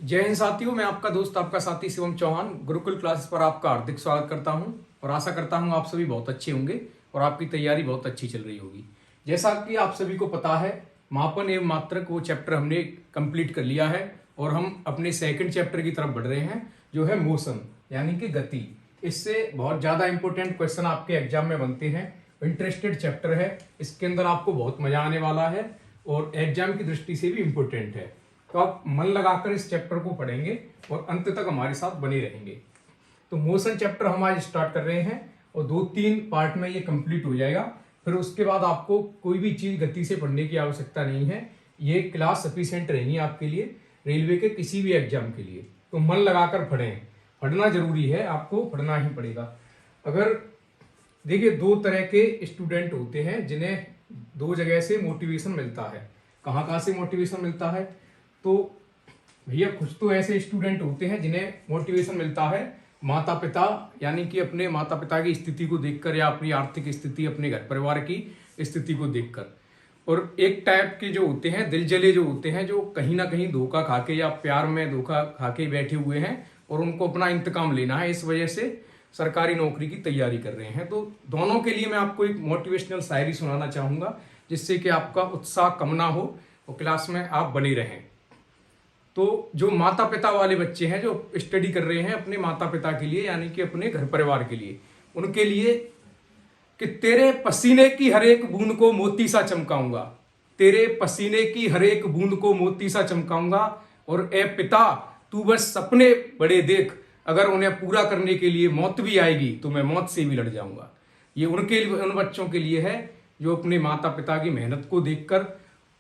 जय हिंद साथियों, मैं आपका दोस्त आपका साथी शिवम चौहान गुरुकुल क्लासेस पर आपका हार्दिक स्वागत करता हूं और आशा करता हूं आप सभी बहुत अच्छे होंगे और आपकी तैयारी बहुत अच्छी चल रही होगी। जैसा कि आप सभी को पता है, मापन एवं मात्रक वो चैप्टर हमने कंप्लीट कर लिया है और हम अपने सेकंड चैप्टर की तरफ बढ़ रहे हैं, जो है मोशन यानी कि गति। इससे बहुत ज़्यादा इंपॉर्टेंट क्वेश्चन आपके एग्जाम में बनते हैं। इंटरेस्टेड चैप्टर है, इसके अंदर आपको बहुत मजा आने वाला है और एग्जाम की दृष्टि से भी इम्पोर्टेंट है। तो आप मन लगाकर इस चैप्टर को पढ़ेंगे और अंत तक हमारे साथ बने रहेंगे। तो मोशन चैप्टर हम आज स्टार्ट कर रहे हैं और 2-3 पार्ट में ये कंप्लीट हो जाएगा। फिर उसके बाद आपको कोई भी चीज़ गति से पढ़ने की आवश्यकता नहीं है। ये क्लास सफिशिएंट रहेगी आपके लिए, रेलवे के किसी भी एग्जाम के लिए। तो मन लगाकर पढ़ें, पढ़ना जरूरी है, आपको पढ़ना ही पड़ेगा। अगर देखिए, 2 तरह के स्टूडेंट होते हैं जिन्हें 2 जगह से मोटिवेशन मिलता है। कहाँ कहाँ से मोटिवेशन मिलता है? तो भैया कुछ तो ऐसे स्टूडेंट होते हैं जिन्हें मोटिवेशन मिलता है माता पिता, यानी कि अपने माता पिता की स्थिति को देखकर या अपनी आर्थिक स्थिति, अपने घर परिवार की स्थिति को देखकर। और एक टाइप के जो होते हैं दिल जले जो होते हैं, जो कहीं ना कहीं धोखा खाके या प्यार में धोखा खाके बैठे हुए हैं और उनको अपना इंतकाम लेना है, इस वजह से सरकारी नौकरी की तैयारी कर रहे हैं। तो दोनों के लिए मैं आपको एक मोटिवेशनल शायरी सुनाना चाहूँगा, जिससे कि आपका उत्साह कम ना हो और क्लास में आप बने रहें। तो जो माता पिता वाले बच्चे हैं जो स्टडी कर रहे हैं अपने माता पिता के लिए, यानी कि अपने घर परिवार के लिए, उनके लिए कि तेरे पसीने की हर एक बूंद को मोती सा चमकाऊंगा, तेरे पसीने की हर एक बूंद को मोती सा चमकाऊंगा, और ए पिता तू बस सपने बड़े देख, अगर उन्हें पूरा करने के लिए मौत भी आएगी तो मैं मौत से भी लड़ जाऊंगा। ये उनके लिए, उन बच्चों के लिए है जो अपने माता पिता की मेहनत को देखकर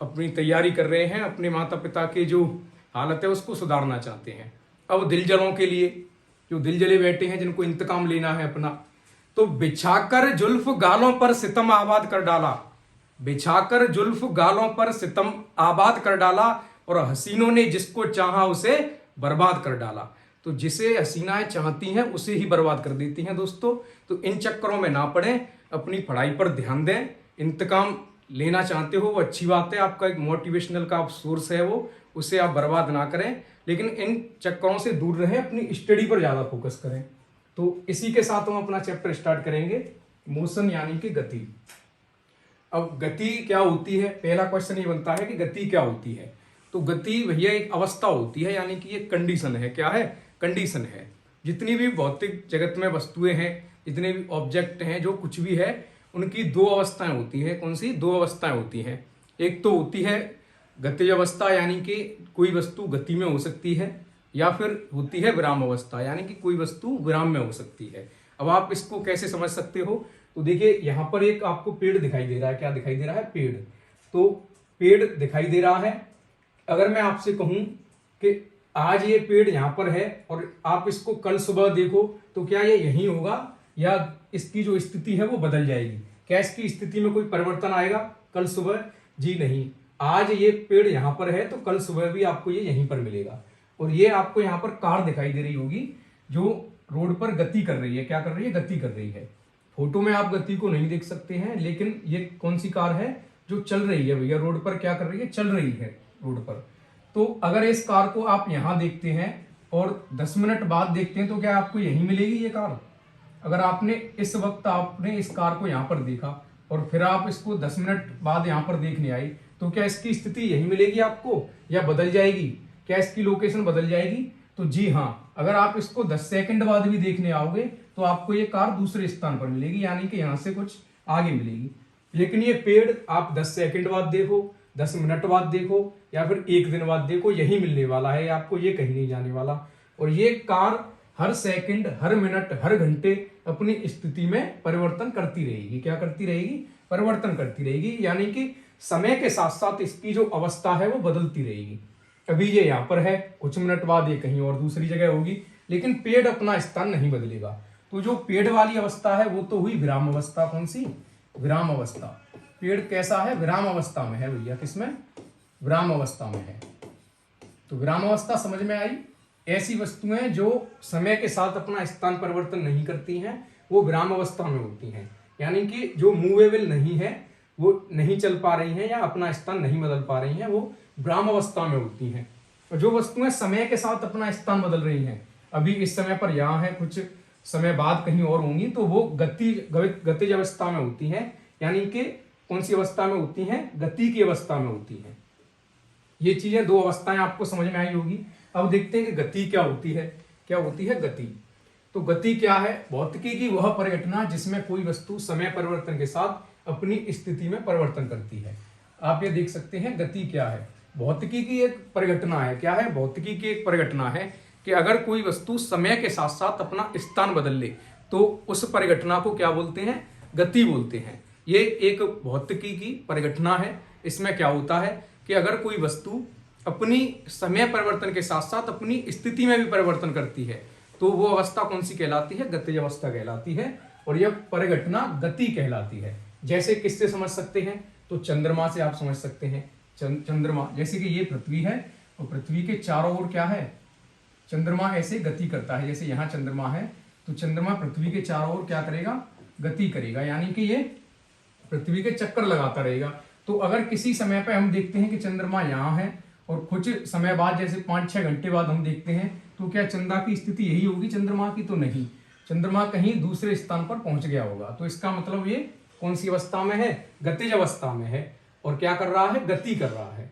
अपनी तैयारी कर रहे हैं, अपने माता पिता के जो हालत है उसको सुधारना चाहते हैं। अब दिल जलों के लिए, जो दिल जले बैठे हैं, जिनको इंतकाम लेना है अपना, तो बिछाकर जुल्फ गालों पर सितम आबाद कर डाला, बिछाकर जुल्फ गालों पर सितम आबाद कर डाला, और हसीनों ने जिसको चाहा उसे बर्बाद कर डाला। तो जिसे हसीनाएं चाहती हैं उसे ही बर्बाद कर देती हैं दोस्तों। तो इन चक्करों में ना पड़ें, अपनी पढ़ाई पर ध्यान दें। इंतकाम लेना चाहते हो वो अच्छी बात है, आपका एक मोटिवेशनल का सोर्स है वो, उसे आप बर्बाद ना करें, लेकिन इन चक्करों से दूर रहें, अपनी स्टडी पर ज़्यादा फोकस करें। तो इसी के साथ हम अपना चैप्टर स्टार्ट करेंगे, मोशन यानी कि गति। अब गति क्या होती है? पहला क्वेश्चन ये बनता है कि गति क्या होती है। तो गति भैया एक अवस्था होती है, यानी कि एक कंडीशन है। क्या है? कंडीशन है। जितनी भी भौतिक जगत में वस्तुएं हैं, जितने भी ऑब्जेक्ट हैं, जो कुछ भी है, उनकी 2 अवस्थाएं होती हैं। कौन सी 2 अवस्थाएं होती हैं? एक तो होती है गतिज अवस्था, यानी कि कोई वस्तु गति में हो सकती है, या फिर होती है विराम अवस्था, यानी कि कोई वस्तु विराम में हो सकती है। अब आप इसको कैसे समझ सकते हो? तो देखिए, यहाँ पर एक आपको पेड़ दिखाई दे रहा है। क्या दिखाई दे रहा है? पेड़। तो पेड़ दिखाई दे रहा है। अगर मैं आपसे कहूं कि आज ये पेड़ यहाँ पर है और आप इसको कल सुबह देखो, तो क्या ये यही होगा या इसकी जो स्थिति है वो बदल जाएगी? क्या इसकी स्थिति में कोई परिवर्तन आएगा कल सुबह? जी नहीं। आज ये पेड़ यहाँ पर है तो कल सुबह भी आपको ये यहीं पर मिलेगा। और ये आपको यहाँ पर कार दिखाई दे रही होगी जो रोड पर गति कर रही है। क्या कर रही है? गति कर रही है। फोटो में आप गति को नहीं देख सकते हैं, लेकिन ये कौन सी कार है? जो चल रही है भैया रोड पर। क्या कर रही है? चल रही है रोड पर। तो अगर इस कार को आप यहाँ देखते हैं और 10 मिनट बाद देखते हैं, तो क्या आपको यहीं मिलेगी ये कार? अगर आपने इस वक्त आपने इस कार को यहाँ पर देखा और फिर आप इसको 10 मिनट बाद यहाँ पर देखने आई, तो क्या इसकी स्थिति यही मिलेगी आपको या बदल जाएगी? क्या इसकी लोकेशन बदल जाएगी? तो जी हाँ, अगर आप इसको 10 सेकंड बाद भी देखने आओगे तो आपको ये कार दूसरे स्थान पर मिलेगी, यानी कि यहाँ से कुछ आगे मिलेगी। लेकिन ये पेड़ आप 10 सेकंड बाद देखो, 10 मिनट बाद देखो, या फिर 1 दिन बाद देखो, यही मिलने वाला है आपको, ये कहीं नहीं जाने वाला। और ये कार हर सेकंड, हर मिनट, हर घंटे अपनी स्थिति में परिवर्तन करती रहेगी। क्या करती रहेगी? परिवर्तन करती रहेगी, यानी कि समय के साथ साथ इसकी जो अवस्था है वो बदलती रहेगी। अभी ये यहाँ पर है, कुछ मिनट बाद ये कहीं और दूसरी जगह होगी, लेकिन पेड़ अपना स्थान नहीं बदलेगा। तो जो पेड़ वाली अवस्था है वो तो हुई विराम अवस्था। कौन सी? विराम अवस्था। पेड़ कैसा है? विराम अवस्था में है भैया। किसमें? विराम अवस्था में है। तो विराम अवस्था समझ में आई? ऐसी वस्तुएं जो समय के साथ अपना स्थान परिवर्तन नहीं करती हैं वो विराम अवस्था में होती हैं, यानी कि जो मूवेबल नहीं है, वो नहीं चल पा रही हैं या अपना स्थान नहीं बदल पा रही हैं, वो विराम अवस्था में होती हैं। और जो वस्तुएं समय के साथ अपना स्थान बदल रही हैं, अभी इस समय पर यहाँ है, कुछ समय बाद कहीं और होंगी, तो वो गतिज अवस्था में होती हैं, यानी कि कौन सी अवस्था में होती हैं? गति की अवस्था में होती हैं। ये चीजें दो अवस्थाएं आपको समझ में आई होगी। अब देखते हैं कि गति क्या होती है। क्या होती है गति? तो गति क्या है? भौतिकी की वह परिघटना जिसमें कोई वस्तु समय परिवर्तन के साथ अपनी स्थिति में परिवर्तन करती है। आप ये देख सकते हैं गति क्या है। भौतिकी की एक परिघटना है। क्या है? भौतिकी की एक परिघटना है कि अगर कोई वस्तु समय के साथ साथ अपना स्थान बदल ले तो उस परिघटना को क्या बोलते हैं? गति बोलते हैं। ये एक भौतिकी की परिघटना है। इसमें क्या होता है कि अगर कोई वस्तु अपनी समय परिवर्तन के साथ साथ अपनी स्थिति में भी परिवर्तन करती है तो वो अवस्था कौन सी कहलाती है? गतिज अवस्था कहलाती है। और यह परिघटना गति कहलाती है। जैसे किससे समझ सकते हैं? तो चंद्रमा से आप समझ सकते हैं। चंद्रमा, जैसे कि ये पृथ्वी है और पृथ्वी के चारों ओर क्या है? चंद्रमा ऐसे गति करता है। जैसे यहाँ चंद्रमा है तो चंद्रमा पृथ्वी के चारों ओर क्या करेगा? गति करेगा, यानी कि ये पृथ्वी के चक्कर लगाता रहेगा। तो अगर किसी समय पर हम देखते हैं कि चंद्रमा यहाँ है और कुछ समय बाद, जैसे 5-6 घंटे बाद हम देखते हैं, तो क्या चंद्रमा की स्थिति यही होगी चंद्रमा की? तो नहीं, चंद्रमा कहीं दूसरे स्थान पर पहुंच गया होगा। तो इसका मतलब ये कौन सी अवस्था में है? गतिज अवस्था में है। और क्या कर रहा है? गति कर रहा है।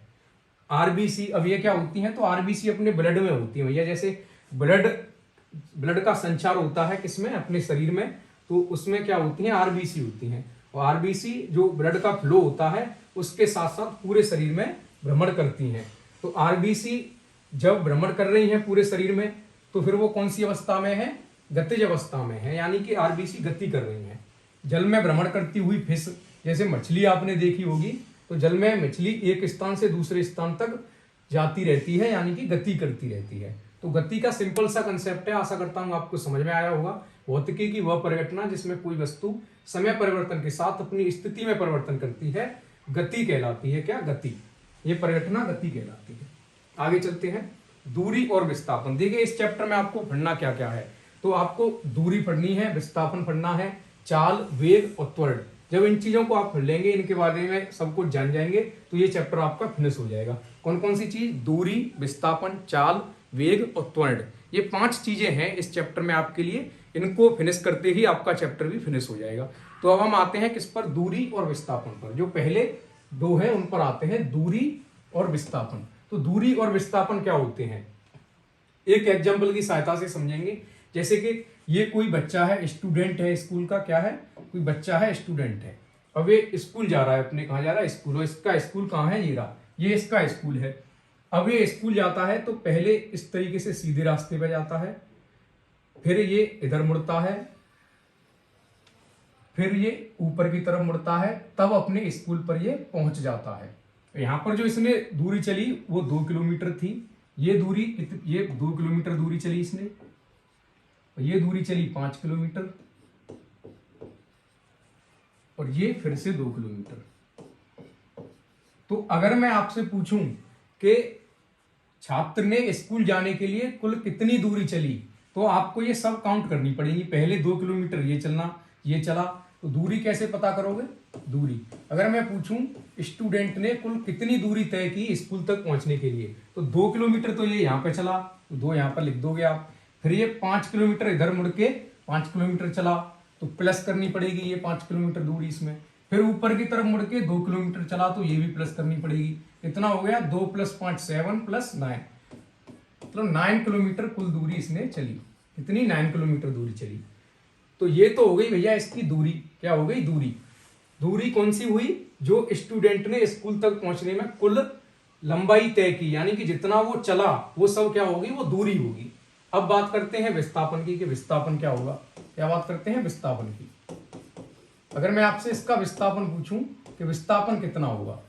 आरबीसी, अब ये क्या होती है? तो आरबीसी अपने ब्लड में होती है भैया। जैसे ब्लड का संचार होता है किसमें? अपने शरीर में, तो उसमें क्या होती है? आरबीसी होती हैं। और आरबीसी जो ब्लड का फ्लो होता है उसके साथ साथ पूरे शरीर में भ्रमण करती हैं। तो आरबीसी जब भ्रमण कर रही है पूरे शरीर में तो फिर वो कौन सी अवस्था में है? गतिज अवस्था में है, यानी कि आरबीसी गति कर रही है। जल में भ्रमण करती हुई फिश, जैसे मछली आपने देखी होगी, तो जल में मछली एक स्थान से दूसरे स्थान तक जाती रहती है, यानी कि गति करती रहती है। तो गति का सिंपल सा कंसेप्ट है। आशा करता हूं आपको समझ में आया होगा। भौतिकी की वह परिघटना जिसमें कोई वस्तु समय परिवर्तन के साथ अपनी स्थिति में परिवर्तन करती है, गति कहलाती है। क्या? गति। ये परिघटना गति कहलाती है। आगे चलते हैं। दूरी और विस्थापन। देखिए इस चैप्टर में आपको पढ़ना क्या क्या है। तो आपको दूरी पढ़नी है, विस्थापन पढ़ना है, चाल, वेग और त्वरण। जब इन चीजों को आप पढ़ लेंगे, इनके बारे में सब कुछ जान जाएंगे, तो ये चैप्टर आपका फिनिश हो जाएगा। कौन कौन सी चीज? दूरी, विस्थापन, चाल, वेग और त्वरण। ये 5 चीजें हैं इस चैप्टर में आपके लिए। इनको फिनिश करते ही आपका चैप्टर भी फिनिश हो जाएगा। तो अब हम आते हैं किस पर? दूरी और विस्थापन पर। जो पहले 2 हैं उन पर आते हैं, दूरी और विस्थापन। तो दूरी और विस्थापन क्या होते हैं? एक एग्जाम्पल की सहायता से समझेंगे। जैसे कि ये कोई बच्चा है, स्टूडेंट है स्कूल का। क्या है? कोई बच्चा है, स्टूडेंट है। अब ये स्कूल जा रहा है, अपने कहाँ जा रहा है? स्कूल। और इसका स्कूल कहाँ है? ये रहा, ये इसका स्कूल है। अब ये स्कूल जाता है तो पहले इस तरीके से सीधे रास्ते पे जाता है, फिर ये इधर मुड़ता है, फिर ये ऊपर की तरफ मुड़ता है, तब अपने स्कूल पर ये पहुंच जाता है। यहाँ पर जो इसने दूरी चली वो 2 किलोमीटर थी। ये 2 किलोमीटर दूरी चली इसने। ये दूरी चली 5 किलोमीटर और ये फिर से 2 किलोमीटर। तो अगर मैं आपसे पूछूं कि छात्र ने स्कूल जाने के लिए कुल कितनी दूरी चली, तो आपको ये सब काउंट करनी पड़ेगी। पहले 2 किलोमीटर ये चला, तो दूरी कैसे पता करोगे? दूरी। अगर मैं पूछूं स्टूडेंट ने कुल कितनी दूरी तय की स्कूल तक पहुंचने के लिए, तो 2 किलोमीटर तो ये यहाँ पे चला, तो 2 यहाँ पर लिख दोगे आप। फिर ये 5 किलोमीटर इधर मुड़ के 5 किलोमीटर चला, तो प्लस करनी पड़ेगी ये 5 किलोमीटर दूरी इसमें। फिर ऊपर की तरफ मुड़ के 2 किलोमीटर चला, तो ये भी प्लस करनी पड़ेगी। कितना हो गया? 2 + 5 7 + 9, मतलब 9 किलोमीटर कुल दूरी इसने चली। कितनी? 9 किलोमीटर दूरी चली। तो ये तो हो गई भैया इसकी दूरी। क्या हो गई? दूरी। दूरी कौन सी हुई? जो स्टूडेंट ने स्कूल तक पहुंचने में कुल लंबाई तय की, यानी कि जितना वो चला वो सब क्या होगी? वो दूरी होगी। अब बात करते हैं विस्थापन की कि विस्थापन क्या होगा। क्या बात करते हैं? विस्थापन की। अगर मैं आपसे इसका विस्थापन पूछूं कि विस्थापन कितना होगा,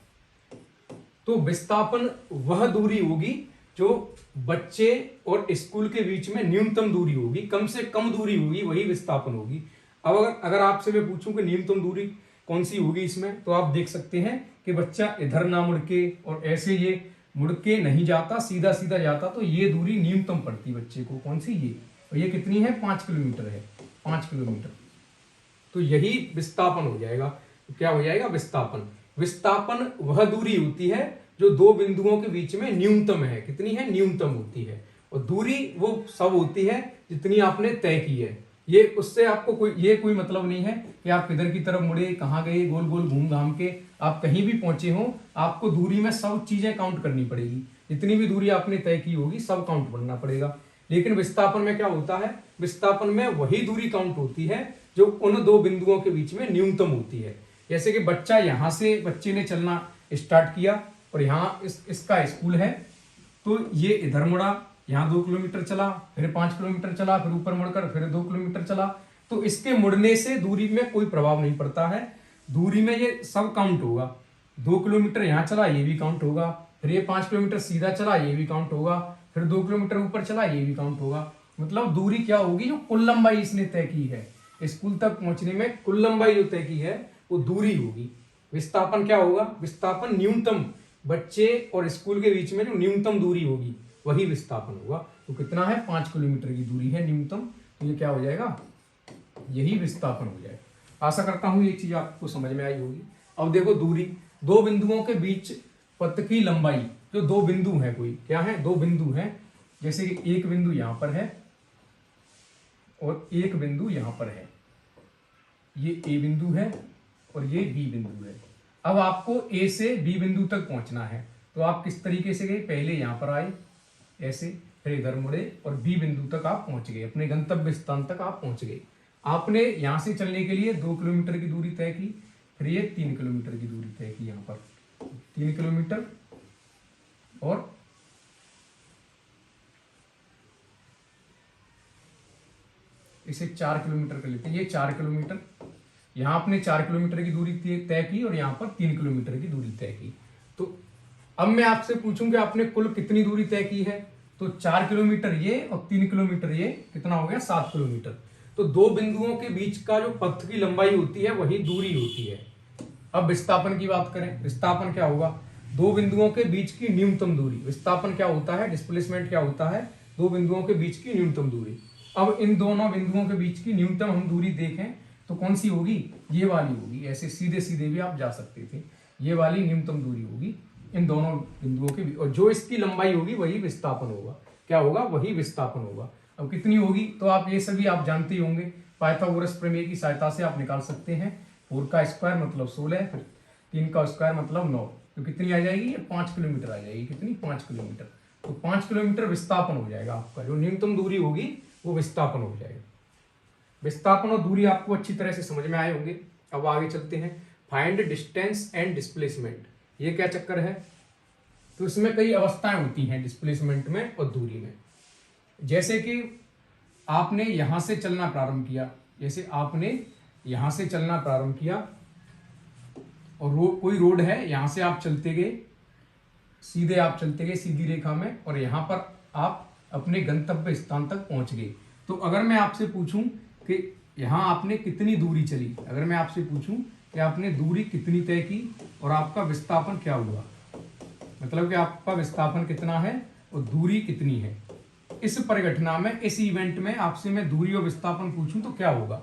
तो विस्थापन वह दूरी होगी जो बच्चे और स्कूल के बीच में न्यूनतम दूरी होगी, कम से कम दूरी होगी, वही विस्थापन होगी। अब अगर आपसे मैं पूछूं कि न्यूनतम दूरी कौन सी होगी इसमें, तो आप देख सकते हैं कि बच्चा इधर ना मुड़ के और ऐसे ये मुड़ के नहीं जाता, सीधा सीधा जाता, तो ये दूरी न्यूनतम पड़ती बच्चे को। कौन सी? ये। और ये कितनी है? 5 किलोमीटर है। 5 किलोमीटर। तो यही विस्थापन हो जाएगा। क्या हो जाएगा? विस्थापन। विस्थापन वह दूरी होती है जो दो बिंदुओं के बीच में न्यूनतम है। कितनी है? न्यूनतम होती है। और दूरी वो सब होती है जितनी आपने तय की है। ये उससे आपको कोई मतलब नहीं है कि आप किधर की तरफ मुड़े, कहाँ गए, गोल गोल घूम घाम के आप कहीं भी पहुंचे हो, आपको दूरी में सब चीजें काउंट करनी पड़ेगी। जितनी भी दूरी आपने तय की होगी सब काउंट करना पड़ेगा। लेकिन विस्थापन में क्या होता है? विस्थापन में वही दूरी काउंट होती है जो उन दो बिंदुओं के बीच में न्यूनतम होती है। जैसे कि बच्चे ने चलना स्टार्ट किया और यहाँ इसका स्कूल है, तो ये इधर मुड़ा, यहाँ 2 किलोमीटर चला, फिर 5 किलोमीटर चला, फिर ऊपर मुड़कर फिर 2 किलोमीटर चला। तो इसके मुड़ने से दूरी में कोई प्रभाव नहीं पड़ता है। दूरी में ये सब काउंट होगा। 2 किलोमीटर यहाँ चला, ये भी काउंट होगा। फिर ये 5 किलोमीटर सीधा चला, ये भी काउंट होगा। फिर 2 किलोमीटर ऊपर चला, ये भी काउंट होगा। मतलब दूरी क्या होगी? जो कुल लंबाई इसने तय की है, स्कूल तक पहुंचने में कुल लंबाई जो तय की है वो दूरी होगी। विस्थापन क्या होगा? विस्थापन न्यूनतम बच्चे और स्कूल के बीच में जो न्यूनतम दूरी होगी वही विस्थापन होगा। तो कितना है? 5 किलोमीटर की दूरी है न्यूनतम। तो ये क्या हो जाएगा? यही विस्थापन हो जाएगा। आशा करता हूं ये चीज आपको समझ में आई होगी। अब देखो दूरी, दो बिंदुओं के बीच पथ की लंबाई, जो दो बिंदु है, कोई क्या है? दो बिंदु है। जैसे कि एक बिंदु यहां पर है और एक बिंदु यहां पर है। ये ए बिंदु है और ये बी बिंदु है। अब आपको ए से बी बिंदु तक पहुंचना है, तो आप किस तरीके से गए? पहले यहां पर आए ऐसे, फिर इधर मुड़े और बी बिंदु तक आप पहुंच गए, अपने गंतव्य स्थान तक आप पहुंच गए। आपने यहां से चलने के लिए 2 किलोमीटर की दूरी तय की, फिर ये 3 किलोमीटर की दूरी तय की। यहां पर 3 किलोमीटर और इसे 4 किलोमीटर कर लेते हैं। ये 4 किलोमीटर, यहां आपने 4 किलोमीटर की दूरी तय की और यहां पर 3 किलोमीटर की दूरी तय की। तो अब मैं आपसे पूछूं कि आपने कुल कितनी दूरी तय की है? तो 4 किलोमीटर ये और 3 किलोमीटर ये, कितना हो गया? 7 किलोमीटर। तो दो बिंदुओं के बीच का जो पथ की लंबाई होती है वही दूरी होती है। अब विस्थापन की बात करें, विस्थापन क्या होगा? दो बिंदुओं के बीच की न्यूनतम दूरी। विस्थापन क्या होता है? डिस्प्लेसमेंट क्या होता है? दो बिंदुओं के बीच की न्यूनतम दूरी। अब इन दोनों बिंदुओं के बीच की न्यूनतम हम दूरी देखें तो कौन सी होगी? ये वाली होगी। ऐसे सीधे सीधे भी आप जा सकते थे। ये वाली न्यूनतम दूरी होगी इन दोनों बिंदुओं के बीच, और जो इसकी लंबाई होगी वही विस्थापन होगा। क्या होगा? वही विस्थापन होगा। अब कितनी होगी? तो आप ये सभी आप जानते होंगे, पाइथागोरस प्रमेय की सहायता से आप निकाल सकते हैं। 4 का स्क्वायर मतलब 16, फिर 3 का स्क्वायर मतलब 9। तो कितनी आ जाएगी? ये 5 किलोमीटर आ जाएगी। कितनी? 5 किलोमीटर। तो 5 किलोमीटर विस्थापन हो जाएगा आपका। जो न्यूनतम दूरी होगी वो विस्थापन हो जाएगा। विस्थापन और दूरी आपको अच्छी तरह से समझ में आए होंगे। अब आगे चलते हैं। फाइंड डिस्टेंस एंड डिस्प्लेसमेंट, ये क्या चक्कर है? तो इसमें कई अवस्थाएं होती हैं डिस्प्लेसमेंट में और दूरी में। जैसे कि आपने यहां से चलना प्रारंभ किया, जैसे आपने यहां से चलना प्रारंभ किया और कोई रोड है, यहां से आप चलते गए, सीधे आप चलते गए सीधी रेखा में, और यहां पर आप अपने गंतव्य स्थान तक पहुंच गए। तो अगर मैं आपसे पूछूं कि यहां आपने कितनी दूरी चली, अगर मैं आपसे पूछूं कि आपने दूरी कितनी तय की और आपका विस्थापन क्या हुआ, मतलब कि आपका विस्थापन कितना है और दूरी कितनी है, इस परिघटना में, इस इवेंट में आपसे मैं दूरी और विस्थापन पूछूं तो क्या होगा?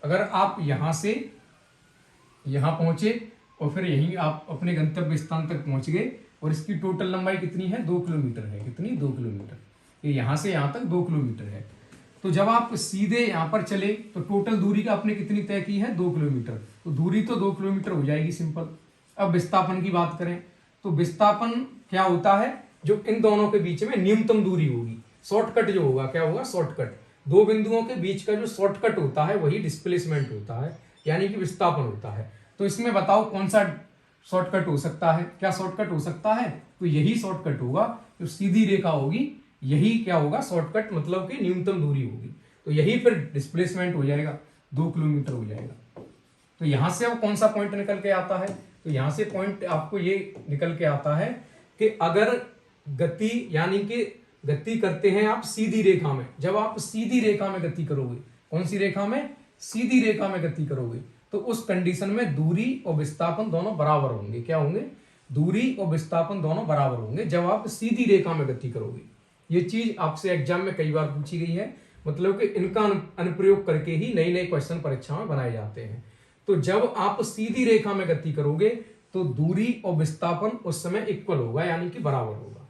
अगर आप यहां से यहां पहुंचे और फिर यहीं आप अपने गंतव्य स्थान तक पहुंच गए और इसकी टोटल लंबाई कितनी है? 2 किलोमीटर है। कितनी? 2 किलोमीटर। ये यहां से यहां तक 2 किलोमीटर है। तो जब आप सीधे यहां पर चले तो टोटल दूरी का आपने कितनी तय की है? 2 किलोमीटर। तो दूरी तो 2 किलोमीटर हो जाएगी सिंपल। अब विस्थापन की बात करें तो विस्थापन क्या होता है? जो इन दोनों के बीच में न्यूनतम दूरी होगी, शॉर्टकट जो होगा, क्या होगा? शॉर्टकट। दो बिंदुओं के बीच का जो शॉर्टकट होता है वही डिस्प्लेसमेंट होता है, यानी कि विस्थापन होता है। तो इसमें बताओ कौन सा शॉर्टकट हो सकता है? क्या शॉर्टकट हो सकता है? तो यही शॉर्टकट होगा, जो सीधी रेखा होगी यही क्या होगा? शॉर्टकट, मतलब कि न्यूनतम दूरी होगी। तो यही फिर डिस्प्लेसमेंट हो जाएगा, 2 किलोमीटर हो जाएगा। तो यहां से अब कौन सा पॉइंट निकल के आता है? तो यहां से पॉइंट आपको ये निकल के आता है कि अगर गति, यानी कि गति करते हैं आप सीधी रेखा में, जब आप सीधी रेखा में गति करोगे, कौन सी रेखा में? सीधी रेखा में गति करोगे, तो उस कंडीशन में दूरी और विस्थापन दोनों बराबर होंगे। क्या होंगे? दूरी और विस्थापन दोनों बराबर होंगे जब आप सीधी रेखा में गति करोगे। ये चीज आपसे एग्जाम में कई बार पूछी गई है, मतलब कि इनका अनुप्रयोग करके ही नए नए क्वेश्चन परीक्षा में बनाए जाते हैं। तो जब आप सीधी रेखा में गति करोगे तो तो दूरी और विस्थापन उस समय इक्वल होगा, यानी कि बराबर होगा।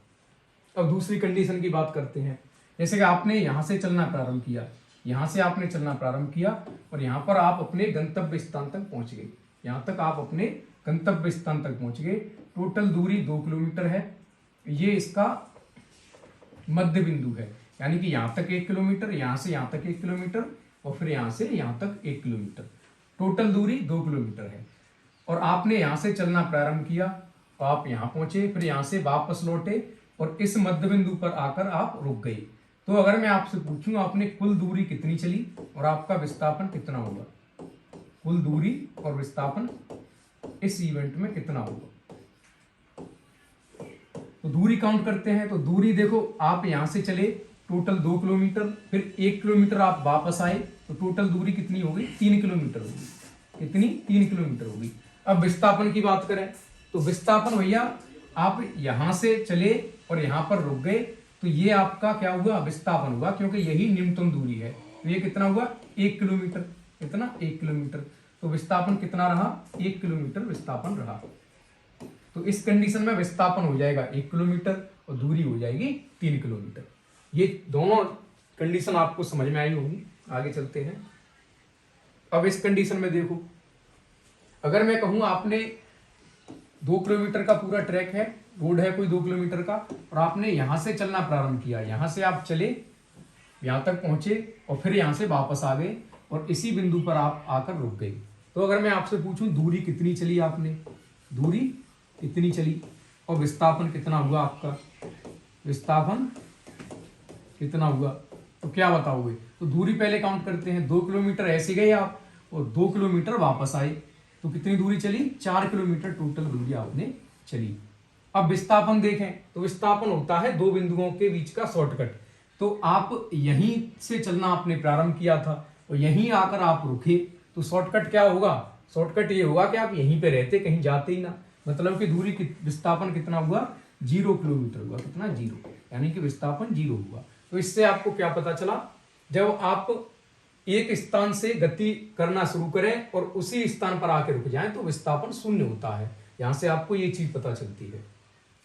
अब दूसरी कंडीशन की बात करते हैं। जैसे कि आपने यहां से चलना प्रारंभ किया, यहां से आपने चलना प्रारंभ किया और यहां पर आप अपने गंतव्य स्थान तक पहुंच गए। यहां तक आप अपने गंतव्य स्थान तक पहुंच गए। टोटल दूरी 2 किलोमीटर है। ये इसका मध्य बिंदु है, यानी कि यहां तक 1 किलोमीटर, यहां से यहां तक 1 किलोमीटर और फिर यहां से यहां तक 1 किलोमीटर। टोटल दूरी 2 किलोमीटर है। और आपने यहां से चलना प्रारंभ किया तो आप यहां पहुंचे, फिर यहां से वापस लौटे और इस मध्य बिंदु पर आकर आप रुक गए। तो अगर मैं आपसे पूछूं आपने कुल दूरी कितनी चली और आपका विस्थापन कितना होगा, कुल दूरी और विस्थापन इस इवेंट में कितना होगा, तो दूरी काउंट करते हैं। तो दूरी देखो, आप यहां से चले टोटल 2 किलोमीटर, फिर 1 किलोमीटर आप वापस आए, तो टोटल दूरी कितनी हो गई, 3 किलोमीटर होगी। कितनी, 3 किलोमीटर होगी। अब विस्थापन की बात करें तो विस्थापन भैया आप यहां से चले और यहां पर रुक गए, तो ये आपका क्या हुआ, विस्थापन हुआ, क्योंकि यही न्यूनतम दूरी है। तो ये कितना हुआ, 1 किलोमीटर। कितना, 1 किलोमीटर। तो विस्थापन कितना रहा, 1 किलोमीटर विस्थापन रहा। तो इस कंडीशन में विस्थापन हो जाएगा 1 किलोमीटर और दूरी हो जाएगी 3 किलोमीटर। ये दोनों कंडीशन आपको समझ में आई होगी। आगे चलते हैं। अब इस कंडीशन में देखो, अगर मैं कहूं आपने 2 किलोमीटर का पूरा ट्रैक है, रोड है कोई 2 किलोमीटर का, और आपने यहां से चलना प्रारंभ किया, यहां से आप चले, यहां तक पहुंचे और फिर यहां से वापस आ गए और इसी बिंदु पर आप आकर रुक गए। तो अगर मैं आपसे पूछूं दूरी कितनी चली आपने, दूरी कितनी चली और विस्थापन कितना हुआ आपका, विस्थापन कितना हुआ, तो क्या बताओगे। तो दूरी पहले काउंट करते हैं। 2 किलोमीटर ऐसे गए आप और 2 किलोमीटर वापस आए, तो कितनी दूरी चली, 4 किलोमीटर टोटल दूरी आपने चली। अब विस्थापन देखें तो विस्थापन होता है दो बिंदुओं के बीच का शॉर्टकट। तो आप यहीं से चलना आपने प्रारंभ किया था और यहीं आकर आप रुके, तो शॉर्टकट क्या होगा, शॉर्टकट ये होगा कि आप यहीं पे रहते, कहीं जाते ही ना। मतलब कि दूरी विस्थापन कितना हुआ, 0 किलोमीटर हुआ। कितना, 0, यानी कि विस्थापन 0 हुआ। तो इससे आपको क्या पता चला, जब आप एक स्थान से गति करना शुरू करें और उसी स्थान पर आके रुक जाएं तो विस्थापन 0 होता है। यहां से आपको ये चीज पता चलती है।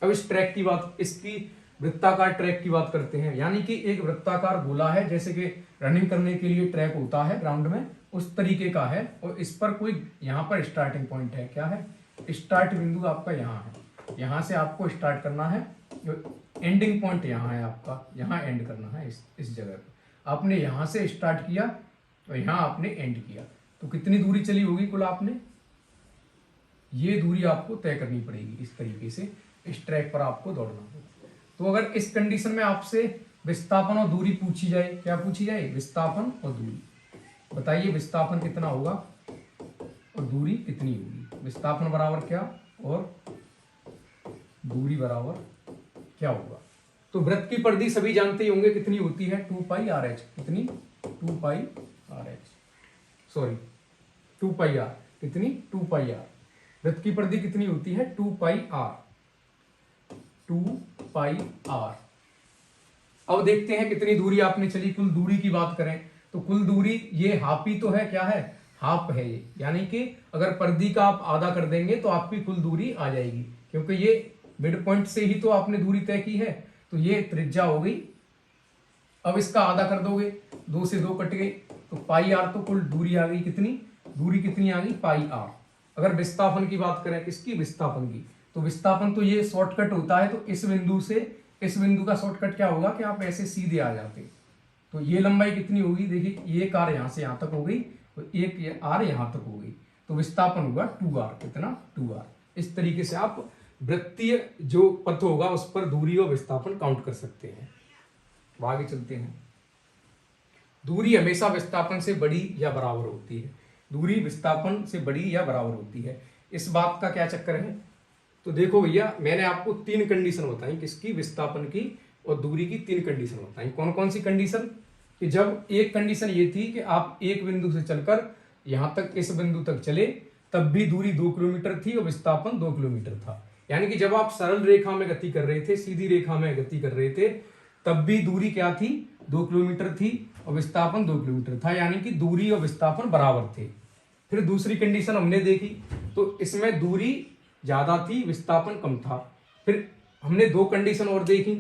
अब इस ट्रैक की बात, इसकी वृत्ताकार ट्रैक की बात करते हैं। यानी कि एक वृत्ताकार गोला है, जैसे कि रनिंग करने के लिए ट्रैक होता है ग्राउंड में, उस तरीके का है। और इस पर कोई यहाँ पर स्टार्टिंग पॉइंट है, क्या है, स्टार्ट बिंदु आपका यहाँ है। यहाँ से आपको स्टार्ट करना है, एंडिंग पॉइंट यहाँ है आपका, यहाँ एंड करना है इस जगह पर। आपने यहाँ से स्टार्ट किया और यहाँ आपने एंड किया, तो कितनी दूरी चली होगी कुल आपने, ये दूरी आपको तय करनी पड़ेगी। इस तरीके से इस ट्रैक पर आपको दौड़ना होगा। तो अगर इस कंडीशन में आपसे विस्थापन और दूरी पूछी जाए, क्या पूछी जाए, विस्थापन और दूरी, बताइए विस्थापन कितना होगा और दूरी कितनी होगी। विस्थापन बराबर क्या और दूरी बराबर क्या होगा। तो वृत्त की परिधि सभी जानते ही होंगे कितनी होती है, 2 पाई आर एच। कितनी, 2 pi R H, sorry 2 pi R, कितनी, 2 पाई आर। वृत्त की परिधि कितनी होती है, 2 पाई आर, 2 पाई आर। अब देखते हैं कितनी दूरी आपने चली। कुल दूरी की बात करें तो कुल दूरी ये हाफ ही तो है, क्या है, हाफ है ये। यानी कि अगर परिधि का आप आधा कर देंगे तो आपकी कुल दूरी आ जाएगी, क्योंकि ये मिड पॉइंट से ही तो आपने दूरी तय की है। तो ये त्रिज्या हो गई। अब इसका आधा कर दोगे, 2 से 2 कट गए, तो पाई आर, तो कुल दूरी आ गई कितनी, दूरी कितनी आ गई, पाई आर। अगर विस्थापन की बात करें, किसकी, विस्थापन की, तो विस्थापन तो ये शॉर्टकट होता है। तो इस बिंदु से इस बिंदु का शॉर्टकट क्या होगा कि आप ऐसे सीधे आ जाते। तो ये लंबाई कितनी होगी, देखिए एक आर यहाँ से यहाँ तक हो गई, तो एक आर यहाँ तक हो गई, तो विस्थापन होगा 2r। कितना, 2r। इस तरीके से आप वृत्तीय जो पथ होगा उस पर दूरी और विस्थापन काउंट कर सकते हैं। आगे चलते हैं। दूरी हमेशा विस्थापन से बड़ी या बराबर होती है। दूरी विस्थापन से बड़ी या बराबर होती है। इस बात का क्या चक्कर है, तो देखो भैया मैंने आपको 3 कंडीशन बताई, किसकी, विस्थापन की और दूरी की 3 कंडीशन बताई। कौन कौन सी कंडीशन, कि जब एक कंडीशन ये थी कि आप एक बिंदु से चलकर यहां तक इस बिंदु तक चले, तब भी दूरी 2 किलोमीटर थी और विस्थापन 2 किलोमीटर था। यानी कि जब आप सरल रेखा में गति कर रहे थे, सीधी रेखा में गति कर रहे थे, तब भी दूरी क्या थी, 2 किलोमीटर थी और विस्थापन 2 किलोमीटर था। यानी कि दूरी और विस्थापन बराबर थे। फिर दूसरी कंडीशन हमने देखी, तो इसमें दूरी ज्यादा थी, विस्थापन कम था। फिर हमने दो कंडीशन और देखी,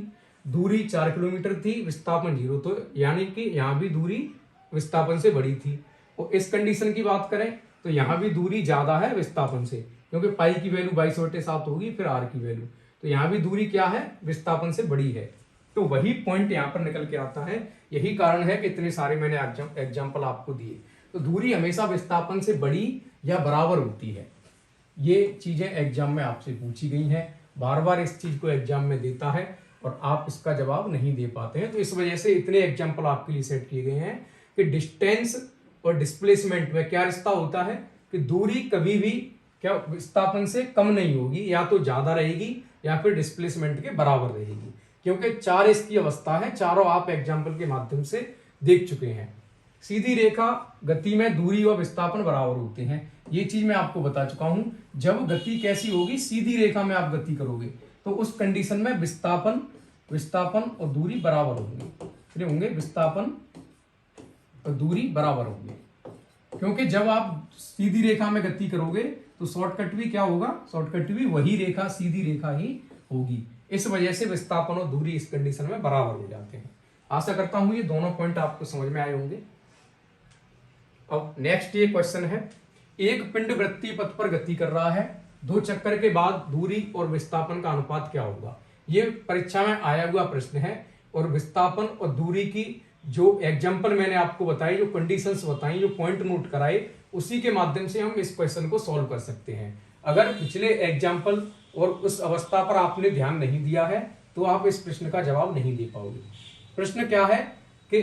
दूरी 4 किलोमीटर थी, विस्थापन 0, तो यानी कि यहाँ भी दूरी विस्थापन से बड़ी थी। और इस कंडीशन की बात करें तो यहाँ भी दूरी ज्यादा है विस्थापन से, क्योंकि पाई की वैल्यू 22/7 होगी, फिर आर की वैल्यू, तो यहाँ भी दूरी क्या है, विस्थापन से बड़ी है। तो वही पॉइंट यहाँ पर निकल के आता है। यही कारण है कि इतने सारे मैंने एग्जाम्पल आपको दिए। तो दूरी हमेशा विस्थापन से बड़ी या बराबर होती है। ये चीजें एग्जाम में आपसे पूछी गई हैं, बार बार इस चीज को एग्जाम में देता है और आप इसका जवाब नहीं दे पाते हैं। तो इस वजह से इतने एग्जाम्पल आपके लिए सेट किए गए हैं कि डिस्टेंस और डिस्प्लेसमेंट में क्या रिश्ता होता है कि दूरी कभी भी क्या विस्थापन से कम नहीं होगी, या तो ज्यादा रहेगी या फिर डिस्प्लेसमेंट के बराबर रहेगी, क्योंकि 4 इसकी अवस्था है, चारों आप एग्जाम्पल के माध्यम से देख चुके हैं। सीधी रेखा गति में दूरी और विस्थापन बराबर होते हैं, ये चीज मैं आपको बता चुका हूं। जब गति कैसी होगी, सीधी रेखा में आप गति करोगे तो उस कंडीशन में विस्थापन और दूरी बराबर होंगे, फिर होंगे विस्थापन और दूरी बराबर होंगे। क्योंकि जब आप सीधी रेखा में गति करोगे तो शॉर्टकट भी क्या होगा, शॉर्टकट भी वही रेखा, सीधी रेखा ही होगी। इस वजह से विस्थापन और दूरी इस कंडीशन में बराबर हो जाते हैं। आशा करता हूं ये दोनों पॉइंट आपको समझ में आए होंगे। अब नेक्स्ट ये क्वेश्चन है, एक पिंड वृत्तीय पथ पर गति कर रहा है, 2 चक्कर के बाद दूरी और विस्थापन का अनुपात क्या होगा। ये परीक्षा में आया हुआ प्रश्न है, और विस्थापन और दूरी की जो एग्जाम्पल मैंने आपको बताई, जो कंडीशंस बताई, जो पॉइंट नोट कराए, उसी के माध्यम से हम इस क्वेश्चन को सॉल्व कर सकते हैं। अगर पिछले एग्जाम्पल और उस अवस्था पर आपने ध्यान नहीं दिया है तो आप इस प्रश्न का जवाब नहीं दे पाओगे। प्रश्न क्या है कि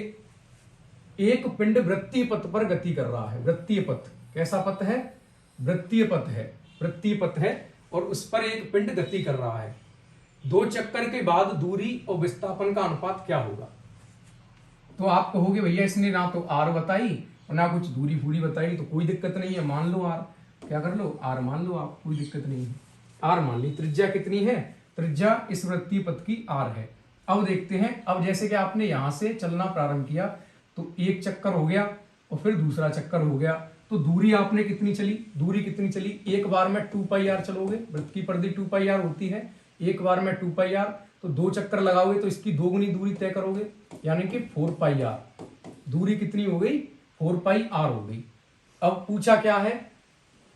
एक पिंड वृत्तीय पथ पर गति कर रहा है। वृत्तीय पथ कैसा पथ है, वृत्तीय पथ है, वृत्तीय पथ है, और उस पर एक पिंड गति कर रहा है। 2 चक्कर के बाद दूरी और विस्थापन का अनुपात क्या होगा। तो आप कहोगे भैया इसने ना तो आर बताई और ना कुछ दूरी फूरी बताई, तो कोई दिक्कत नहीं है, मान लो आर, क्या कर लो, आर मान लो आप, कोई दिक्कत नहीं है, आर मान ली। त्रिज्या कितनी है, त्रिज्या इस वृत्तीय पथ की आर है। अब देखते हैं, अब जैसे कि आपने यहां से चलना प्रारंभ किया तो एक चक्कर हो गया और फिर दूसरा चक्कर हो गया, तो दूरी आपने कितनी चली, दूरी कितनी चली, एक बार में 2πr चलोगे, वृत्त की परिधि 2πr होती है, एक बार में 2πr, तो 2 चक्कर लगाओगे तो इसकी 2 गुनी दूरी तय करोगे, यानी कि 4πr। दूरी कितनी हो गई, 4πr हो गई। अब पूछा क्या है,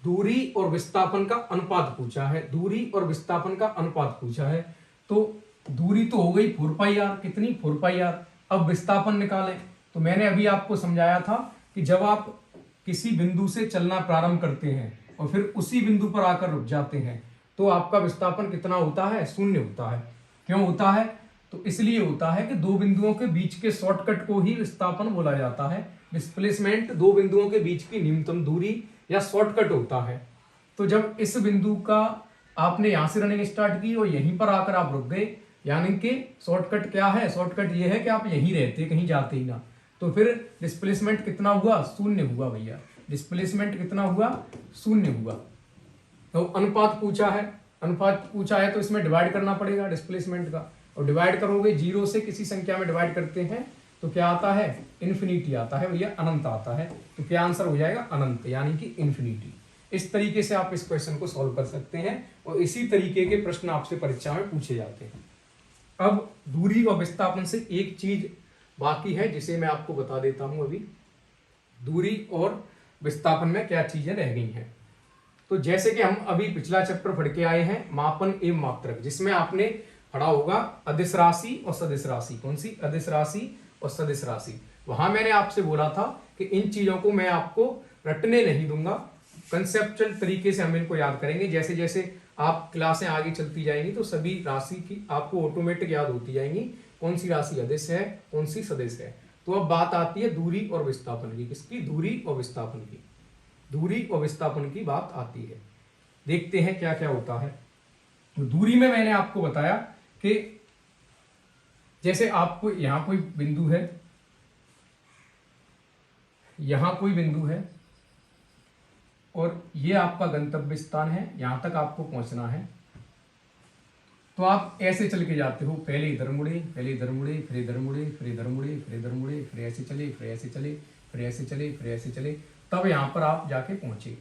दूरी और विस्थापन का अनुपात पूछा है, दूरी और विस्थापन का अनुपात पूछा है। तो दूरी तो हो गई 4πr, कितनी, 4πr। अब विस्थापन निकालें, तो मैंने अभी आपको समझाया था कि जब आप किसी बिंदु से चलना प्रारंभ करते हैं और फिर उसी बिंदु पर आकर रुक जाते हैं तो आपका विस्थापन कितना होता है, 0 होता है। क्यों होता है, तो इसलिए होता है कि 2 बिंदुओं के बीच के शॉर्टकट को ही विस्थापन बोला जाता है। डिस्प्लेसमेंट 2 बिंदुओं के बीच की न्यूनतम दूरी या शॉर्टकट होता है। तो जब इस बिंदु का आपने यहां से रनिंग स्टार्ट की और यहीं पर आकर आप रुक गए, यानी कि शॉर्टकट क्या है, शॉर्टकट ये है कि आप यहीं रहते, कहीं जाते ही ना, तो फिर डिस्प्लेसमेंट कितना हुआ, 0 हुआ भैया। डिस्प्लेसमेंट कितना हुआ, 0 हुआ। तो अनुपात पूछा है, अनुपात पूछा है तो इसमें डिवाइड करना पड़ेगा डिस्प्लेसमेंट का, और डिवाइड करोगे 0 से किसी संख्या में डिवाइड करते हैं तो क्या आता है, इन्फिनिटी आता है भैया, अनंत आता है। तो क्या आंसर हो जाएगा, अनंत, यानी कि इन्फिनिटी। इस तरीके से आप इस क्वेश्चन को सॉल्व कर सकते हैं और इसी तरीके के प्रश्न आपसे परीक्षा में पूछे जाते हैं। अब दूरी और विस्थापन से एक चीज बाकी है जिसे मैं आपको बता देता हूं अभी। दूरी और विस्थापन में क्या चीजें रह गई हैं। तो जैसे कि हम अभी पिछला चैप्टर पढ़ के आए हैं, मापन एवं मात्रक, जिसमें आपने पढ़ा होगा अदिश राशि और सदिश राशि। कौन सी, अदिश राशि और सदिश राशि। वहां मैंने आपसे बोला था कि इन चीजों को मैं आपको रटने नहीं दूंगा, कंसेप्चुअल तरीके से हम इनको याद करेंगे। जैसे जैसे आप क्लासें आगे चलती जाएंगी तो सभी राशि की आपको ऑटोमेटिक याद होती जाएंगी, कौन सी राशि अदिश है, कौन सी सदिश है। तो अब बात आती है दूरी और विस्थापन की। किसकी, दूरी और विस्थापन की। दूरी और विस्थापन की बात आती है। देखते हैं क्या क्या होता है। तो दूरी में मैंने आपको बताया कि जैसे आपको यहां कोई बिंदु है, यहां कोई बिंदु है और ये आपका गंतव्य स्थान है, यहां तक आपको पहुंचना है। तो आप ऐसे चल के जाते हो, पहले इधर मुड़े, पहले इधर मुड़े, फिर इधर मुड़े, फिर इधर मुड़े, फिर इधर मुड़े, फिर ऐसे चले, फिर ऐसे चले, फिर ऐसे चले, फिर ऐसे चले, तब यहां पर आप जाके पहुंचे।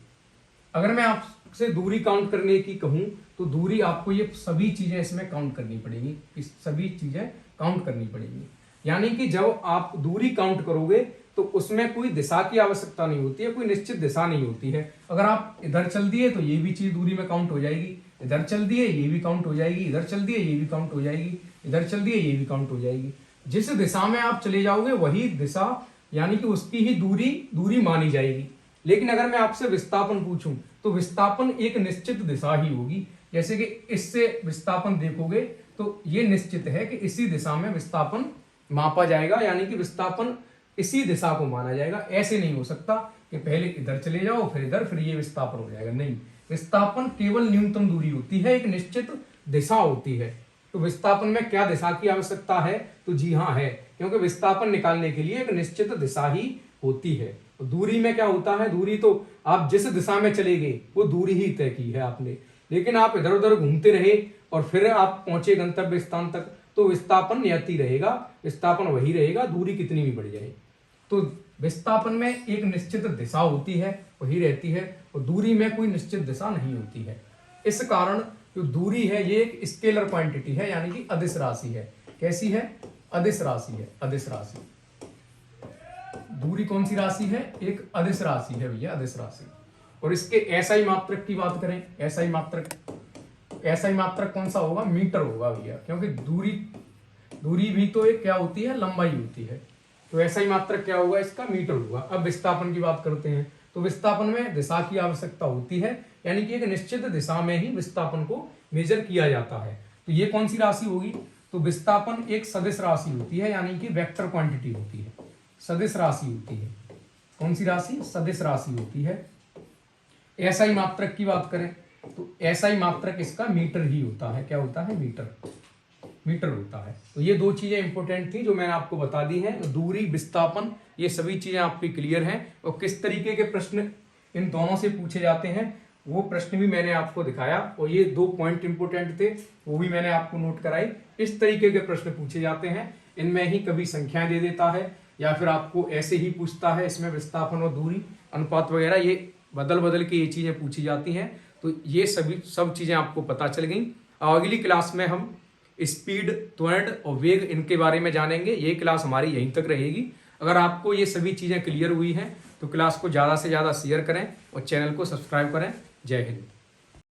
अगर मैं आपसे दूरी काउंट करने की कहूं तो दूरी आपको ये सभी चीजें इसमें काउंट करनी पड़ेगी, इस सभी चीजें काउंट करनी पड़ेगी। यानी कि जब आप दूरी काउंट करोगे तो उसमें कोई दिशा की आवश्यकता नहीं होती है, कोई निश्चित दिशा नहीं होती है। अगर आप इधर चल दिए तो ये भी चीज दूरी में काउंट हो जाएगी, इधर चल दिए ये भी काउंट हो जाएगी, इधर चल दिए ये भी काउंट हो जाएगी, इधर चल दिए ये भी काउंट हो जाएगी। जिस दिशा में आप चले जाओगे वही दिशा यानी कि उसकी ही दूरी मानी जाएगी। लेकिन अगर मैं आपसे विस्थापन पूछूं तो विस्थापन एक निश्चित दिशा ही होगी। जैसे कि इससे विस्थापन देखोगे तो ये निश्चित है कि इसी दिशा में विस्थापन मापा जाएगा, यानी कि विस्थापन इसी दिशा को माना जाएगा। ऐसे नहीं हो सकता कि पहले इधर चले जाओ फिर इधर फिर ये विस्थापन हो जाएगा, नहीं। विस्थापन केवल न्यूनतम दूरी होती है, एक निश्चित दिशा होती है। तो विस्थापन में क्या दिशा की आवश्यकता है? तो जी हाँ है, क्योंकि विस्थापन निकालने के लिए एक निश्चित दिशा ही होती है। तो दूरी में क्या होता है? दूरी तो आप जिस दिशा में चले गए वो दूरी ही तय की है आपने, लेकिन आप इधर उधर घूमते रहे और फिर आप पहुंचे गंतव्य स्थान तक तो विस्थापन नियति रहेगा, विस्थापन वही रहेगा, दूरी कितनी भी बढ़ जाए। तो विस्थापन में एक निश्चित दिशा होती है, वही रहती है, और दूरी में कोई निश्चित दिशा नहीं होती है। इस कारण जो दूरी है ये एक स्केलर क्वांटिटी है, यानी कि अदिश राशि है। कैसी है? अदिश राशि है, अदिश राशि। दूरी कौन सी राशि है? एक अदिश राशि है भैया, अदिश राशि। और इसके एसआई मात्रक की बात करें, एसआई मात्रक कौन सा होगा? मीटर होगा भैया, क्योंकि दूरी भी तो एक क्या होती है? लंबाई होती है। तो एसआई मात्रक क्या होगा? इसका मीटर होगा। अब विस्थापन की बात करते हैं तो विस्थापन में दिशा की आवश्यकता होती है, यानी कि एक निश्चित दिशा में ही विस्थापन को मेजर किया जाता है। तो ये कौन सी राशि होगी? तो विस्थापन एक सदिश राशि होती है, यानी कि वेक्टर क्वांटिटी होती है, सदिश राशि होती है। कौन सी राशि? सदिश राशि होती है। एसआई मात्रक की बात करें तो एसआई मात्रक इसका मीटर ही होता है। क्या होता है? मीटर होता है। तो ये दो चीजें इंपॉर्टेंट थी जो मैंने आपको बता दी हैं, दूरी, विस्थापन, ये सभी चीजें आपकी क्लियर हैं। और किस तरीके के प्रश्न इन दोनों से पूछे जाते हैं वो प्रश्न भी मैंने आपको दिखाया, और ये दो पॉइंट इंपॉर्टेंट थे वो भी मैंने आपको नोट कराई। इस तरीके के प्रश्न पूछे जाते हैं, इनमें ही कभी संख्याएं दे देता है या फिर आपको ऐसे ही पूछता है, इसमें विस्थापन और दूरी अनुपात वगैरह ये बदल के ये चीजें पूछी जाती हैं। तो ये सब चीजें आपको पता चल गई। अगली क्लास में हम स्पीड, त्वरण और वेग इनके बारे में जानेंगे। ये क्लास हमारी यहीं तक रहेगी। अगर आपको ये सभी चीजें क्लियर हुई हैं तो क्लास को ज़्यादा से ज़्यादा शेयर करें और चैनल को सब्सक्राइब करें। जय हिंद।